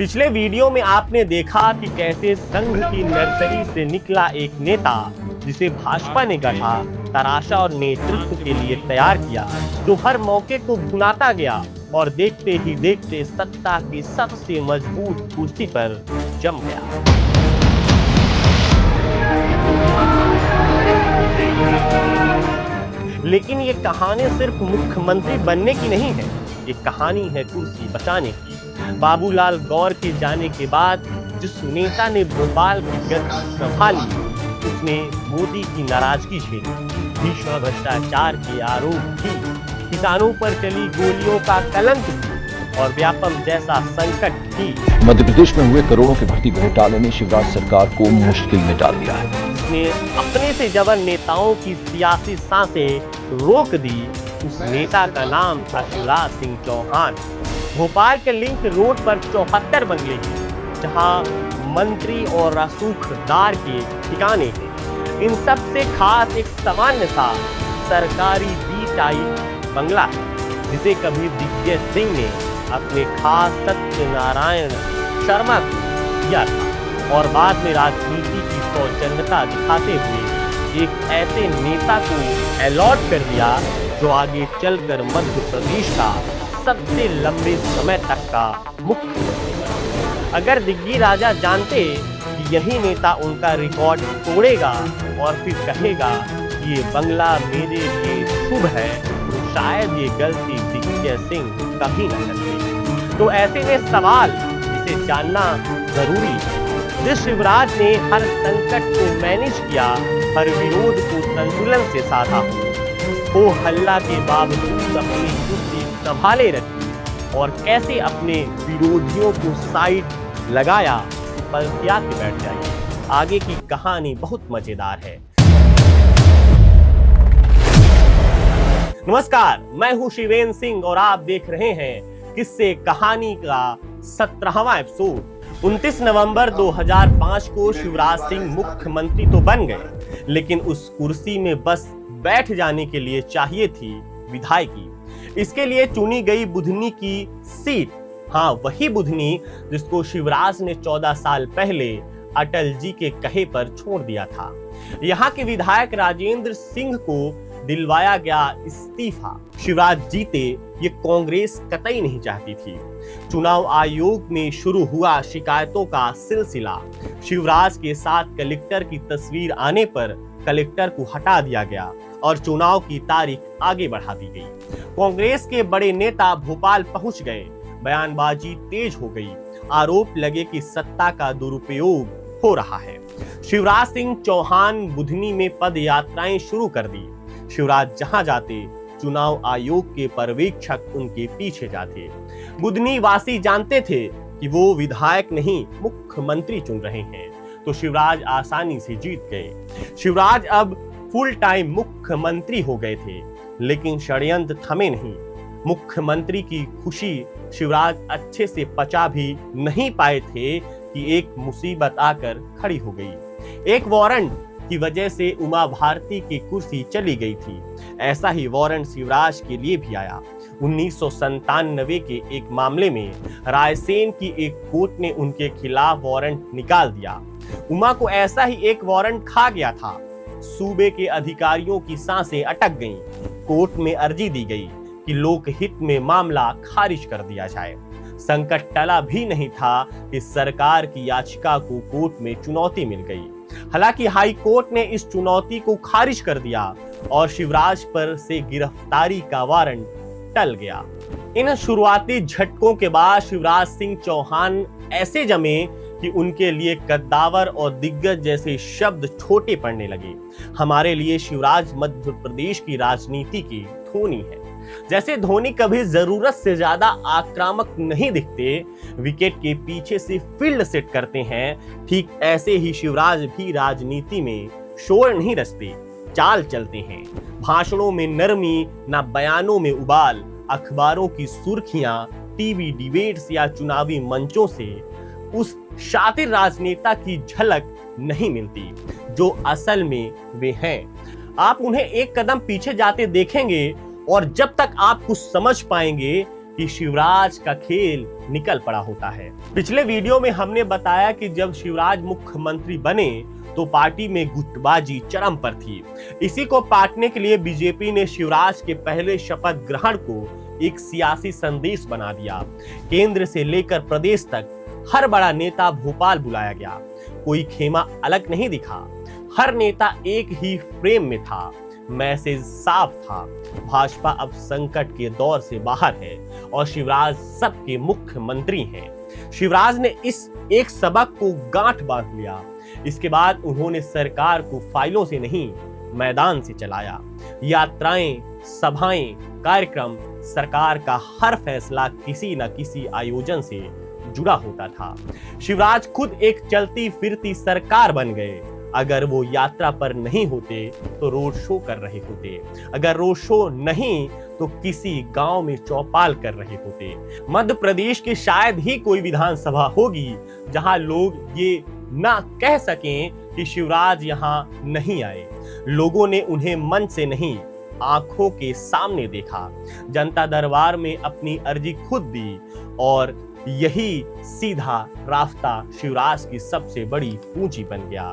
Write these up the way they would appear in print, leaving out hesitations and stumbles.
पिछले वीडियो में आपने देखा कि कैसे संघ की नर्सरी से निकला एक नेता जिसे भाजपा ने गढ़ा, तराशा और नेतृत्व के लिए तैयार किया, जो हर मौके को भुनाता गया और देखते ही देखते सत्ता की सबसे मजबूत कुर्सी पर जम गया। लेकिन ये कहानी सिर्फ मुख्यमंत्री बनने की नहीं है, ये कहानी है कुर्सी बचाने की। बाबूलाल गौर के जाने के बाद जिस नेता ने भोपाल की गद्दी संभाली, उसने मोदी की नाराजगी झेली, भीषण भ्रष्टाचार के आरोप भी, किसानों पर चली गोलियों का कलंक भी और व्यापम जैसा संकट भी। मध्य प्रदेश में हुए करोड़ों के भर्ती घोटाले ने शिवराज सरकार को मुश्किल में डाल दिया है। उसने अपने से जबर नेताओं की सियासी सांसें रोक दी। उस नेता का नाम था शिवराज सिंह चौहान। भोपाल के लिंक रोड पर 74 बंगले हैं, जहां मंत्री और रसूखदार के ठिकाने हैं। इन सब से खास एक सामान्य सा सरकारी बी टाइप बंगला है, जिसे कभी दिग्विजय सिंह ने अपने खास सत्यनारायण शर्मा को दिया था और बाद में राजनीति की सौजन्यता दिखाते हुए एक ऐसे नेता को अलॉट कर दिया जो आगे चलकर मध्य प्रदेश का सबसे लंबे समय तक का मुख्यमंत्री बना। अगर दिग्गी राजा जानते कि यही नेता उनका रिकॉर्ड तोड़ेगा और फिर कहेगा कि ये बंगला मेरे लिए शुभ है, तो शायद ये गलती दिग्विजय सिंह कभी न करते। तो ऐसे में सवाल जिसे जानना जरूरी है, जिस शिवराज ने हर संकट को मैनेज किया, हर विरोध को संतुलन से साधा हो हल्ला के बावजूद अपनी कुर्सी संभाले रखी और कैसे अपने विरोधियों को साइड लगाया, पलटिया के बैठ जाइए। आगे की कहानी बहुत मजेदार है। नमस्कार, मैं हूं शिवेंद्र सिंह और आप देख रहे हैं किस्से कहानी का 17वां एपिसोड। 29 नवंबर 2005 को शिवराज सिंह मुख्यमंत्री तो बन गए, लेकिन उस कुर्सी में बस बैठ जाने के लिए चाहिए थी विधायकी। इसके लिए चुनी गई बुधनी की सीट, हाँ वही बुधनी जिसको शिवराज ने 14 साल पहले अटल जी के कहे पर छोड़ दिया था। यहाँ के विधायक राजेंद्र सिंह को दिलवाया गया इस्तीफा। शिवराज जीते ये कांग्रेस कतई नहीं चाहती थी। चुनाव आयोग में शुरू हुआ शिकायतों का सिलसिला। शिवराज के साथ कलेक्टर की तस्वीर आने पर कलेक्टर को हटा दिया गया और चुनाव की तारीख आगे बढ़ा दी गई। कांग्रेस के बड़े नेता भोपाल पहुंच गए, बयानबाजी तेज हो गई, आरोप लगे कि सत्ता का दुरुपयोग हो रहा है। शिवराज सिंह चौहान बुधनी में पद यात्राएं शुरू कर दी। शिवराज जहां जाते, चुनाव आयोग के पर्यवेक्षक उनके पीछे जाते। बुधनी वासी जानते थे कि वो विधायक नहीं मुख्यमंत्री चुन रहे हैं, तो शिवराज आसानी से जीत गए। शिवराज अब फुल टाइम मुख्यमंत्री हो गए थे, लेकिन षड्यंत्र थमे नहीं। मुख्यमंत्री की खुशी शिवराज अच्छे से पचा भी नहीं पाए थे कि एक मुसीबत आकर खड़ी हो गई। एक वारंट की वजह से उमा भारती की कुर्सी चली गई थी। ऐसा ही वारंट शिवराज के लिए भी आया। 1997 के एक मामले में रायसेन की एक कोर्ट ने उनके खिलाफ वारंट निकाल दिया। उमा को ऐसा ही एक वारंट खा गया था। सूबे के अधिकारियों की सांसें अटक गईं। कोर्ट में अर्जी दी गई कि लोकहित में मामला खारिज कर दिया जाए। संकट टला भी नहीं था कि सरकार की याचिका को कोर्ट में चुनौती मिल गई। हालांकि हाई कोर्ट ने इस चुनौती को खारिज कर दिया और शिवराज पर से गिरफ्तारी का वारंट टल गया। इन शुरुआती झटकों के बाद शिवराज सिंह चौहान ऐसे जमे कि उनके लिए कद्दावर और दिग्गज जैसे शब्द छोटे पड़ने लगे। हमारे लिए शिवराज मध्य प्रदेश की राजनीति की धोनी है। जैसे धोनी कभी जरूरत से ज्यादा आक्रामक नहीं दिखते, विकेट के पीछे से फील्ड सेट करते हैं, ठीक ऐसे ही शिवराज भी राजनीति में शोर नहीं रचते, चाल चलते हैं। भाषणों में नरमी, ना बयानों में उबाल। अखबारों की सुर्खियां, टीवी डिबेट्स या चुनावी मंचों से उस शातिर राजनेता की झलक नहीं मिलती जो असल में वे हैं। आप उन्हें एक कदम पीछे जाते देखेंगे और जब तक आप कुछ समझ पाएंगे कि शिवराज का खेल निकल पड़ा होता है। पिछले वीडियो में हमने बताया कि जब शिवराज मुख्यमंत्री बने तो पार्टी में गुटबाजी चरम पर थी। इसी को पाटने के लिए बीजेपी ने शिवराज के पहले शपथ ग्रहण को एक सियासी संदेश बना दिया। केंद्र से लेकर प्रदेश तक हर बड़ा नेता भोपाल बुलाया गया। कोई खेमा अलग नहीं दिखा, हर नेता एक ही फ्रेम में था। मैसेज साफ था, भाजपा अब संकट के दौर से बाहर है और शिवराज सबके मुख्यमंत्री हैं। शिवराज ने इस एक सबक को गांठ बांध लिया। इसके बाद उन्होंने सरकार को फाइलों से नहीं, मैदान से चलाया। यात्राएं, सभाएं, कार्यक्रम, सरकार का हर फैसला किसी न किसी आयोजन से जुड़ा होता था। शिवराज खुद एक चलती फिरती सरकार बन गए। अगर वो यात्रा पर नहीं होते तो रोड शो कर रहे होते, अगर रोड शो नहीं तो किसी गांव में चौपाल कर रहे होते। मध्य प्रदेश की शायद ही कोई विधानसभा होगी जहां लोग ये ना कह सकें कि शिवराज यहां नहीं आए। लोगों ने उन्हें मन से नहीं, आंखों के सामने देखा। जनता दरबार में अपनी अर्जी खुद दी और यही सीधा रास्ता शिवराज की सबसे बड़ी पूंजी बन गया।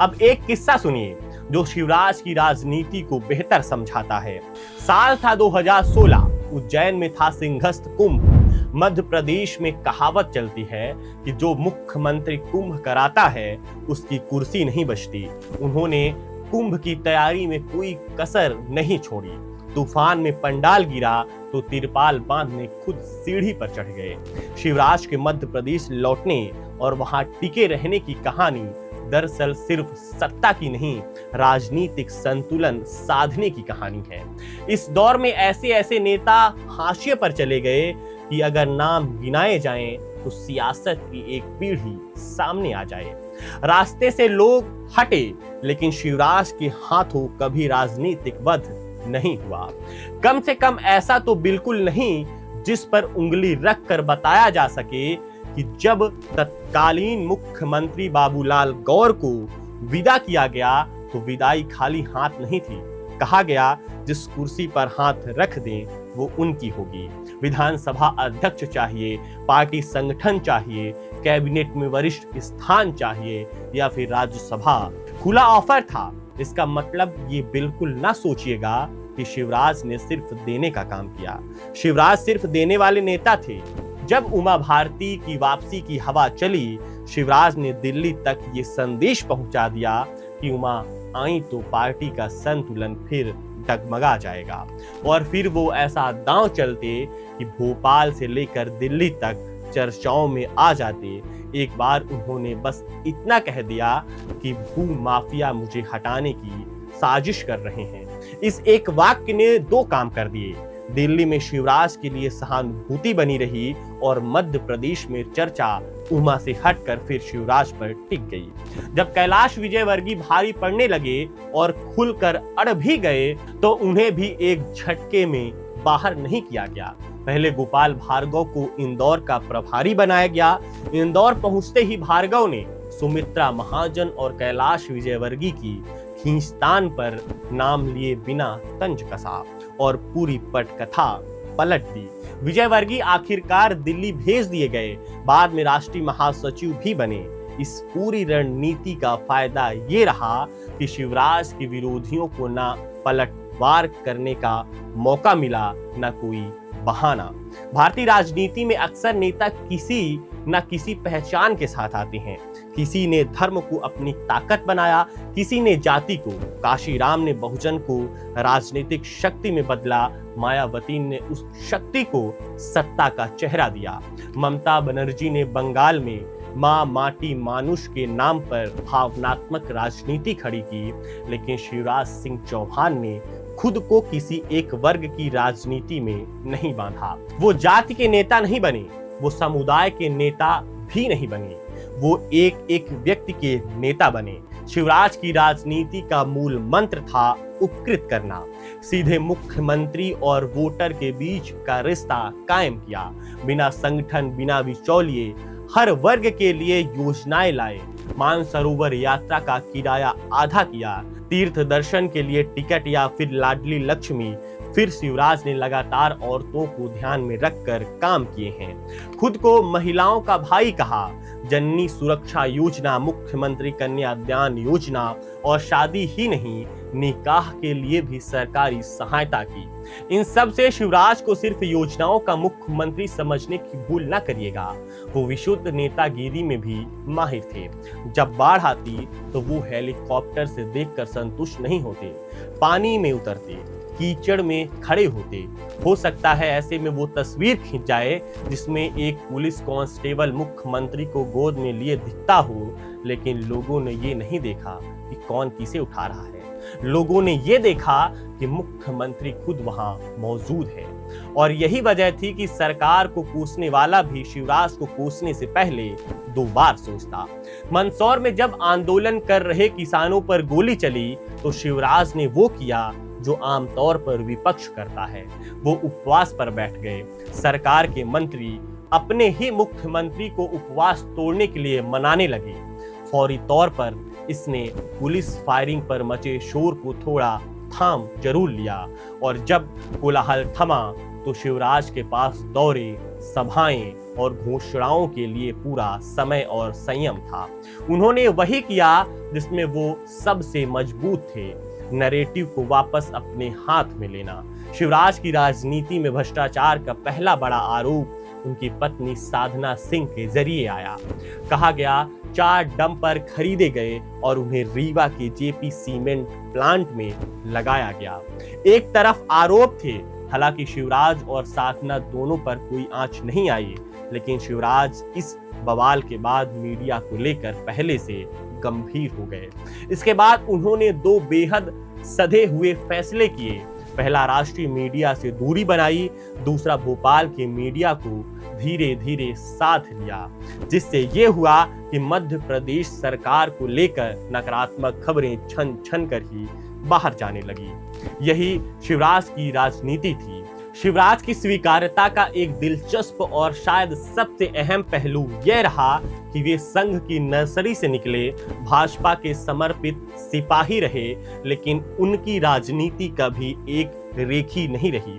अब एक किस्सा सुनिए जो शिवराज की राजनीति को बेहतर समझाता है। साल था 2016, उज्जैन में था सिंहस्थ कुंभ। मध्य प्रदेश में कहावत चलती है कि जो मुख्यमंत्री कुंभ कराता है उसकी कुर्सी नहीं बचती। उन्होंने कुंभ की तैयारी में कोई कसर नहीं छोड़ी। तूफान में पंडाल गिरा तो तिरपाल बांधने खुद सीढ़ी पर चढ़ गए। शिवराज के मध्य प्रदेश लौटने और वहां टिके रहने की कहानी दरअसल सिर्फ सत्ता की नहीं, राजनीतिक संतुलन साधने की कहानी है। इस दौर में ऐसे ऐसे नेता हाशिए पर चले गए कि अगर नाम गिनाए जाएं तो सियासत की एक पीढ़ी सामने आ जाए। रास्ते से लोग हटे लेकिन शिवराज के हाथों कभी राजनीतिक वध नहीं हुआ। कम से कम ऐसा तो बिल्कुल नहीं जिस पर उंगली रख कर बताया जा सके कि जब तत्कालीन मुख्यमंत्री बाबूलाल गौर को विदा किया गया तो विदाई खाली हाथ नहीं थी। कहा गया जिस कुर्सी पर हाथ रख दें वो उनकी होगी। विधानसभा अध्यक्ष चाहिए, पार्टी संगठन चाहिए, कैबिनेट में वरिष्ठ स्थान चाहिए या फिर राज्यसभा, खुला ऑफर था। इसका मतलब ये बिल्कुल ना सोचिएगा कि शिवराज ने सिर्फ देने का काम किया। शिवराज सिर्फ देने वाले नेता थे। जब उमा भारती की वापसी की हवा चली, शिवराज ने दिल्ली तक ये संदेश पहुंचा दिया कि उमा आई तो पार्टी का संतुलन फिर डगमगा जाएगा। और फिर वो ऐसा दांव चलते कि भोपाल से लेकर दिल्ली तक चर्चाओं में आ जाते। एक बार उन्होंने बस इतना कह दिया कि भू माफिया मुझे हटाने की साजिश कर रहे हैं। इस एक वाक्य ने दो काम कर दिए। दिल्ली में शिवराज के लिए सहानुभूति बनी रही और मध्य प्रदेश में चर्चा उमा से हटकर फिर शिवराज पर टिक गई। जब कैलाश विजयवर्गीय भारी पड़ने लगे और खुलकर अड़ भी गए तो उन्हें भी एक झटके में बाहर नहीं किया गया। पहले गोपाल भार्गव को इंदौर का प्रभारी बनाया गया। इंदौर पहुंचते ही भार्गव ने सुमित्रा महाजन और कैलाश विजयवर्गीय की खींचतान पर नाम लिए बिना तंज कसा और पूरी पटकथा पलट दी। विजयवर्गीय आखिरकार दिल्ली भेज दिए गए, बाद में राष्ट्रीय महासचिव भी बने। इस पूरी रणनीति का फायदा ये रहा कि शिवराज के विरोधियों को ना पलटवार करने का मौका मिला, न कोई बहाना। भारतीय राजनीति में अक्सर नेता किसी न किसी पहचान के साथ आते हैं। किसी ने धर्म को अपनी ताकत बनाया, किसी ने जाति को। काशीराम ने बहुजन को राजनीतिक शक्ति में बदला, मायावती ने उस शक्ति को सत्ता का चेहरा दिया। ममता बनर्जी ने बंगाल में माँ माटी मानुष के नाम पर भावनात्मक राजनीति खड़ी की, लेकिन शिवराज सिंह चौहान ने खुद को किसी एक वर्ग की राजनीति में नहीं बांधा। वो जाति के नेता नहीं बने, वो समुदाय के नेता भी नहीं बने, वो एक एक व्यक्ति के नेता बने। शिवराज की राजनीति का मूल मंत्र था उपकृत करना। सीधे मुख्यमंत्री और वोटर के बीच का रिश्ता कायम किया। बिना संगठन, बिना बिचौलिए हर वर्ग के लिए योजनाएं लाए। मानसरोवर यात्रा का किराया आधा किया। तीर्थ दर्शन के लिए टिकट या फिर लाडली लक्ष्मी फिर शिवराज ने लगातार औरतों को ध्यान में रखकर काम किए हैं। खुद को महिलाओं का भाई कहा, जननी सुरक्षा योजना, मुख्यमंत्री कन्यादान योजना और शादी ही नहीं, निकाह के लिए भी सरकारी सहायता की। इन सब से शिवराज को सिर्फ योजनाओं का मुख्यमंत्री समझने की भूल न करिएगा, वो विशुद्ध नेतागिरी में भी माहिर थे। जब बाढ़ आती तो वो हेलीकॉप्टर से देखकर संतुष्ट नहीं होते, पानी में उतरते, कीचड़ में खड़े होते। हो सकता है ऐसे में वो तस्वीर खींच जाए जिसमें एक पुलिस कांस्टेबल मुख्यमंत्री को गोद में लिए दिखता हो, लेकिन लोगों ने ये नहीं देखा कि कौन किसे उठा रहा है। लोगों ने ये देखा कि मुख्यमंत्री खुद वहां मौजूद है। और यही वजह थी कि सरकार को कोसने वाला भी शिवराज को कोसने से पहले 2 बार सोचता। मंदसौर में जब आंदोलन कर रहे किसानों पर गोली चली तो शिवराज ने वो किया जो आमतौर पर विपक्ष करता है, वो उपवास पर बैठ गए। सरकार के मंत्री अपने ही मुख्यमंत्री को उपवास तोड़ने के लिए मनाने लगे। फौरी तौर पर इसने पुलिस फायरिंग पर मचे शोर को थोड़ा थाम जरूर लिया, और जब कोलाहल थमा तो शिवराज के पास दौरे, सभाएं और घोषणाओं के लिए पूरा समय और संयम था। उन्होंने वही किया जिसमें वो सबसे मजबूत थे, नैरेटिव को वापस अपने हाथ में लेना। शिवराज की राजनीति में भ्रष्टाचार का पहला बड़ा आरोप उनकी पत्नी साधना सिंह के जरिए आया। कहा गया 4 डंपर खरीदे गए और उन्हें रीवा के जेपी सीमेंट प्लांट में लगाया गया। एक तरफ आरोप थे, हालांकि शिवराज और साधना दोनों पर कोई आंच नहीं आई, लेकिन शिवराज इस बवाल के बाद मीडिया को लेकर पहले से गंभीर हो गए। इसके बाद उन्होंने 2 बेहद सधे हुए फैसले किए। पहला, राष्ट्रीय मीडिया से दूरी बनाई, दूसरा भोपाल के मीडिया को धीरे धीरे साथ लिया, जिससे ये हुआ कि मध्य प्रदेश सरकार को लेकर नकारात्मक खबरें छन छन कर ही बाहर जाने लगी। यही शिवराज की राजनीति थी। शिवराज की स्वीकार्यता का एक दिलचस्प और शायद सबसे अहम पहलू यह रहा कि वे संघ की नर्सरी से निकले, भाजपा के समर्पित सिपाही रहे, लेकिन उनकी राजनीति कभी एक रेखी नहीं रही।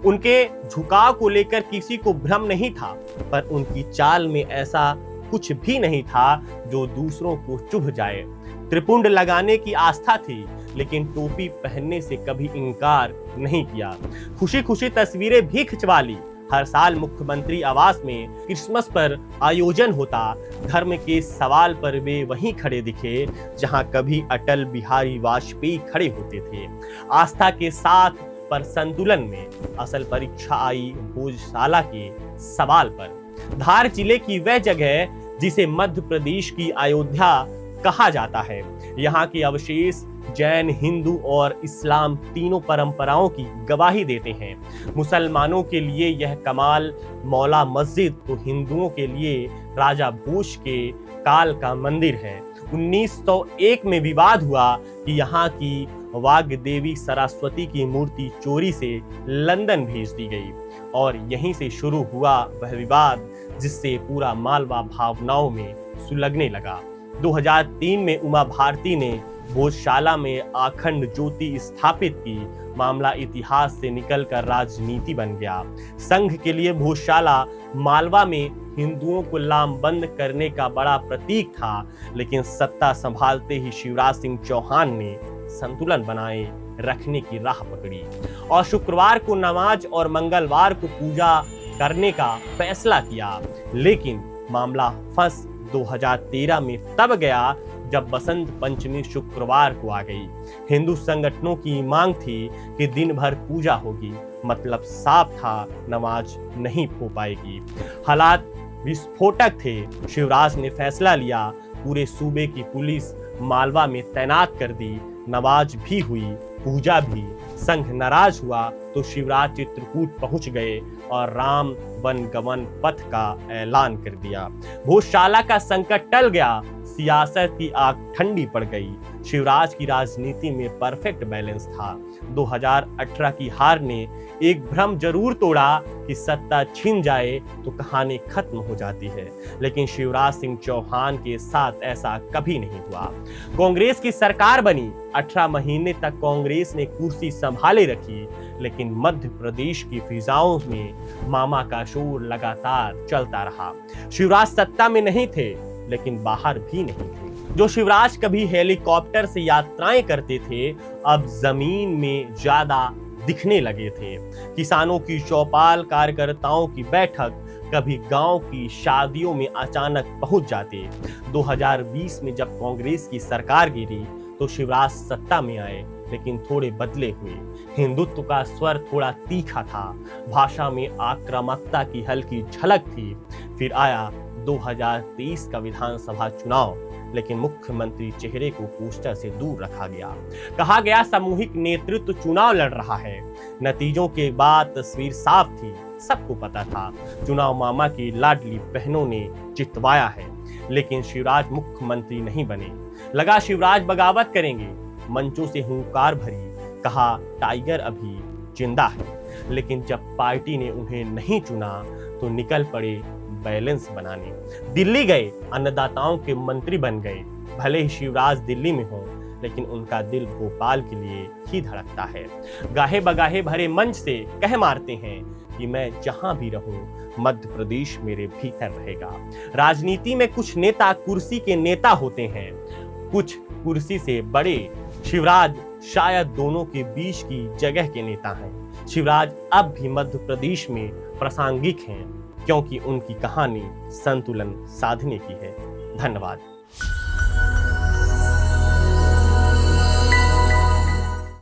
उनके झुकाव को लेकर किसी को भ्रम नहीं था, पर उनकी चाल में ऐसा कुछ भी नहीं था जो दूसरों को चुभ जाए। त्रिपुंड लगाने की आस्था थी, लेकिन टोपी पहनने से कभी इनकार नहीं किया। खुशी खुशी तस्वीरें भी खिंचवा ली। हर साल मुख्यमंत्री आवास में क्रिसमस पर आयोजन होता, धर्म के सवाल पर वे वहीं खड़े दिखे जहां कभी अटल बिहारी वाजपेयी खड़े होते थे। आस्था के साथ पर संतुलन में असल परीक्षा आई भोजशाला के सवाल पर। धार जिले की वह जगह जिसे मध्य प्रदेश की अयोध्या कहा जाता है, यहाँ के अवशेष जैन, हिंदू और इस्लाम तीनों परंपराओं की गवाही देते हैं। मुसलमानों के लिए यह कमाल मौला मस्जिद तो हिंदुओं के लिए राजा भोज के काल का मंदिर है। 1901 में विवाद हुआ कि यहाँ की वाग्देवी सरस्वती की मूर्ति चोरी से लंदन भेज दी गई, और यहीं से शुरू हुआ वह विवाद जिससे पूरा मालवा भावनाओं में सुलगने लगा। 2003 में उमा भारती ने भोजशाला में अखंड ज्योति स्थापित की। मामला इतिहास से निकलकर राजनीति बन गया। संघ के लिए भोजशाला मालवा में हिंदुओं को लामबंद करने का बड़ा प्रतीक था, लेकिन सत्ता संभालते ही शिवराज सिंह चौहान ने संतुलन बनाए रखने की राह पकड़ी और शुक्रवार को नमाज और मंगलवार को पूजा करने का फैसला किया। लेकिन मामला फंस 2013 में तब गया जब बसंत पंचमी शुक्रवार को आ गई। हिंदू संगठनों की मांग थी कि दिन भर पूजा होगी, मतलब साफ था नमाज नहीं हो पाएगी। हालात विस्फोटक थे। शिवराज ने फैसला लिया, पूरे सूबे की पुलिस मालवा में तैनात कर दी। नमाज भी हुई, पूजा भी। संघ नाराज हुआ तो शिवराज चित्रकूट पहुंच गए और राम वन गमन पथ का ऐलान कर दिया। भोजशाला का संकट टल गया, सियासत की आग ठंडी पड़ गई। शिवराज की राजनीति में परफेक्ट बैलेंस था। 2018 की हार ने एक भ्रम जरूर तोड़ा कि सत्ता छिन जाए तो कहानी खत्म हो जाती है, लेकिन शिवराज सिंह चौहान के साथ ऐसा कभी नहीं हुआ। कांग्रेस की सरकार बनी, 18 महीने तक कांग्रेस ने कुर्सी संभाले रखी, लेकिन मध्य प्रदेश की फिजाओं में मामा का शोर लगातार चलता रहा। शिवराज सत्ता में नहीं थे, लेकिन बाहर भी नहीं थे। जो शिवराज कभी हेलीकॉप्टर से यात्राएं करते थे, अब जमीन में ज्यादा दिखने लगे थे। किसानों की चौपाल, कार्यकर्ताओं की बैठक, कभी गांव की शादियों में अचानक पहुंच जाते। 2020 में जब कांग्रेस की सरकार गिरी तो शिवराज सत्ता में आए, लेकिन थोड़े बदले हुए। हिंदुत्व का स्वर थोड़ा तीखा था, भाषा में आक्रामकता की हल्की झलक थी। फिर आया 2023 का विधानसभा चुनाव, लेकिन मुख्यमंत्री चेहरे को पोस्टर से दूर रखा गया। कहा गया सामूहिक नेतृत्व चुनाव लड़ रहा है। नतीजों के बाद तस्वीर साफ थी, सबको पता था चुनाव मामा की लाडली बहनों ने जितवाया है, लेकिन शिवराज मुख्यमंत्री नहीं बने। लगा शिवराज बगावत करेंगे, मंचों से हुंकार भरी, कहा टाइगर अभी जिंदा है। लेकिन जब पार्टी ने उन्हें नहीं चुना तो निकल पड़े बैलेंस बनाने। दिल्ली गए, अन्नदाताओं के मंत्री बन गए। भले ही शिवराज दिल्ली में हो, लेकिन उनका दिल भोपाल के लिए ही धड़कता है। गाहे बगाहे भरे मंच से कह मारते हैं कि मैं जहां भी रहूं, मध्य प्रदेश मेरे भीतर रहेगा। राजनीति में कुछ नेता कुर्सी के नेता होते हैं, कुछ कुर्सी से बड़े। शिवराज शायद दोनों के बीच की जगह के नेता हैं। शिवराज अब भी मध्य प्रदेश में प्रासंगिक हैं, क्योंकि उनकी कहानी संतुलन साधने की है। धन्यवाद।